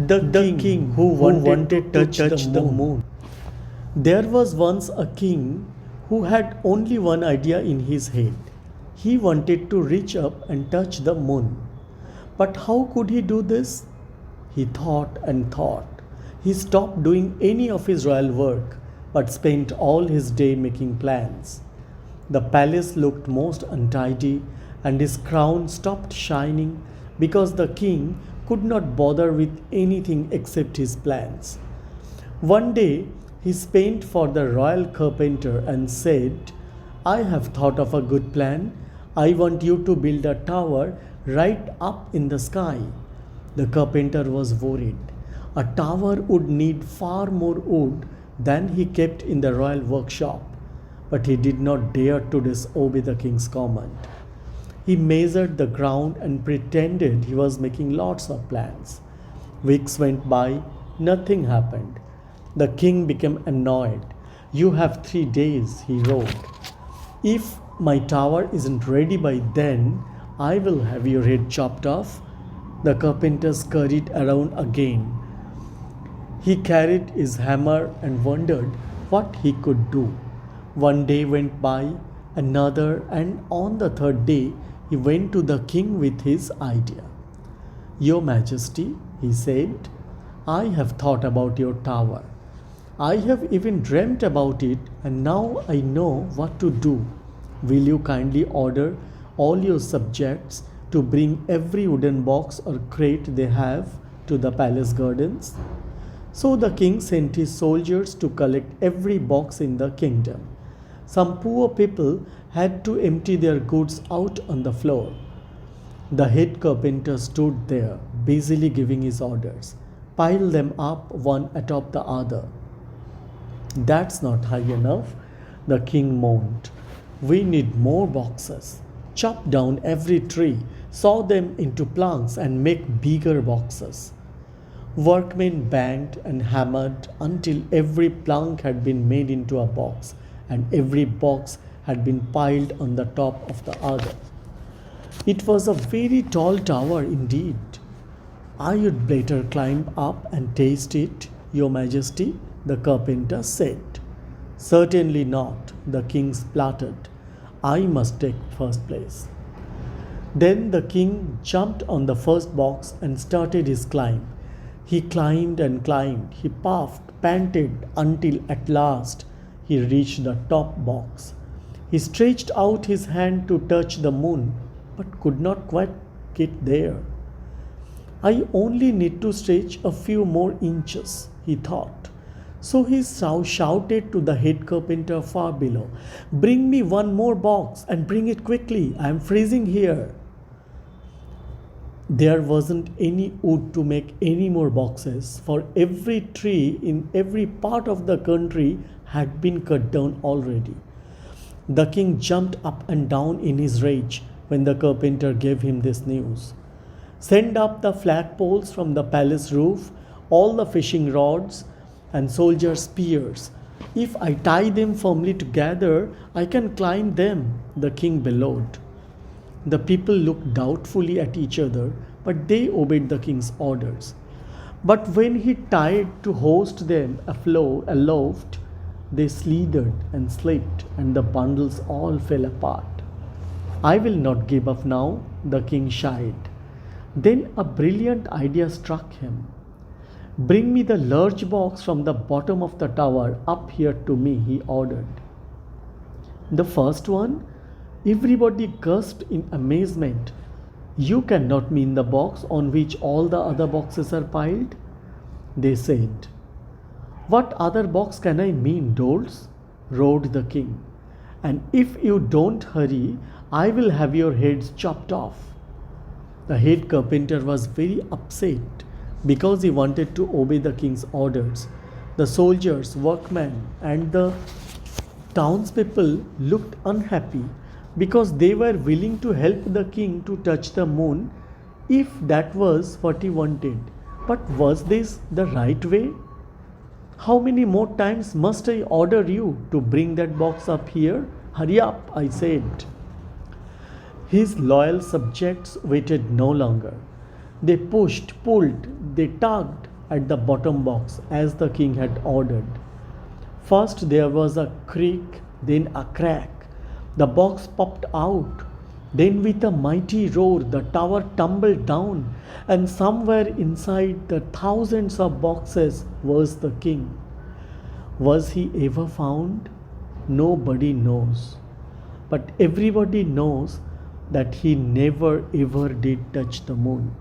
The king who wanted to touch the moon. There was once a king who had only one idea in his head. He wanted to reach up and touch the moon. But how could he do this? He thought and thought. He stopped doing any of his royal work but spent all his day making plans. The palace looked most untidy, and his crown stopped shining because the king could not bother with anything except his plans. One day he sent for the royal carpenter and said, I have thought of a good plan. I want you to build a tower right up in the sky. The carpenter was worried. A tower would need far more wood than he kept in the royal workshop, but he did not dare to disobey the king's command. He measured the ground and pretended he was making lots of plans. Weeks went by, nothing happened. The king became annoyed. You have 3 days, he wrote. If my tower isn't ready by then, I will have your head chopped off. The carpenter scurried around again. He carried his hammer and wondered what he could do. One day went by, another, and on the 3rd day, he went to the king with his idea. Your Majesty, he said, I have thought about your tower. I have even dreamt about it, and now I know what to do. Will you kindly order all your subjects to bring every wooden box or crate they have to the palace gardens? So the king sent his soldiers to collect every box in the kingdom. Some poor people had to empty their goods out on the floor. The head carpenter stood there, busily giving his orders. Pile them up one atop the other. That's not high enough, the king moaned. We need more boxes. Chop down every tree, saw them into planks, and make bigger boxes. Workmen banged and hammered until every plank had been made into a box, and every box had been piled on the top of the other. It was a very tall tower indeed. I would better climb up and taste it, Your Majesty, the carpenter said. Certainly not, the king spluttered. I must take first place. Then the king jumped on the first box and started his climb. He climbed and climbed. He puffed, panted, until at last he reached the top box. He stretched out his hand to touch the moon, but could not quite get there. I only need to stretch a few more inches, he thought. So he shouted to the head carpenter far below, Bring me one more box and bring it quickly. I am freezing here. There wasn't any wood to make any more boxes, for every tree in every part of the country had been cut down already. The king jumped up and down in his rage when the carpenter gave him this news. Send up the flagpoles from the palace roof, all the fishing rods and soldier spears. If I tie them firmly together, I can climb them, the king bellowed. The people looked doubtfully at each other, but they obeyed the king's orders. But when he tried to hoist them aloft, they slithered and slipped, and the bundles all fell apart. I will not give up now, the king sighed. Then a brilliant idea struck him. Bring me the large box from the bottom of the tower up here to me, he ordered. The first one? Everybody gasped in amazement. You cannot mean the box on which all the other boxes are piled? They said. What other box can I mean, dolls? Roared the king. And if you don't hurry, I will have your heads chopped off. The head carpenter was very upset because he wanted to obey the king's orders. The soldiers, workmen, and the townspeople looked unhappy because they were willing to help the king to touch the moon if that was what he wanted. But was this the right way? How many more times must I order you to bring that box up here? Hurry up, I said. His loyal subjects waited no longer. They pushed, pulled, they tugged, at the bottom box as the king had ordered. First there was a creak, then a crack. The box popped out. Then, with a mighty roar, the tower tumbled down, and somewhere inside the thousands of boxes was the king. Was he ever found? Nobody knows. But everybody knows that he never ever did touch the moon.